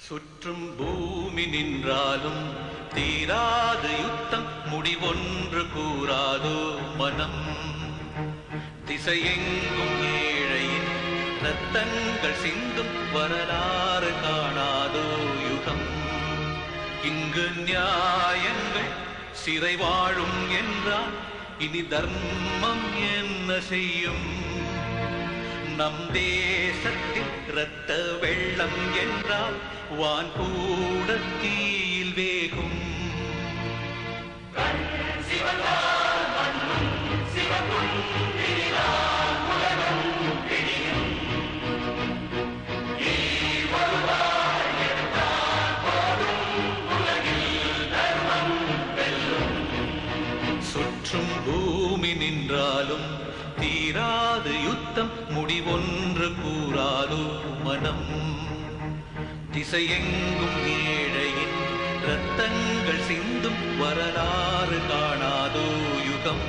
சுற்றும் பூமி நின்றாலும் தீராத யுத்தம் முடிவொன்று கூறாதோ மனம். திசையெங்கும் ஏழையின் ரத்தங்கள் சிந்தும் வரலாறு காணாதோ யுகம். இங்கு நியாயங்கள் சிறை வாழும் என்றால் இனி தர்மம் என்ன செய்யும்? நம் தேசத்தில் இரத்த வெள்ளம் என்றால் வான் கூட தீயில் வேகும். சுற்றும் பூமி நின்றாலும் தீராது யுத்தம் முடிவொன்று கூறாதோ மனம். திசையெங்கும் ஏழையின் ரத்தங்கள் சிந்தும் வரலாறு காணாதோ யுகம்.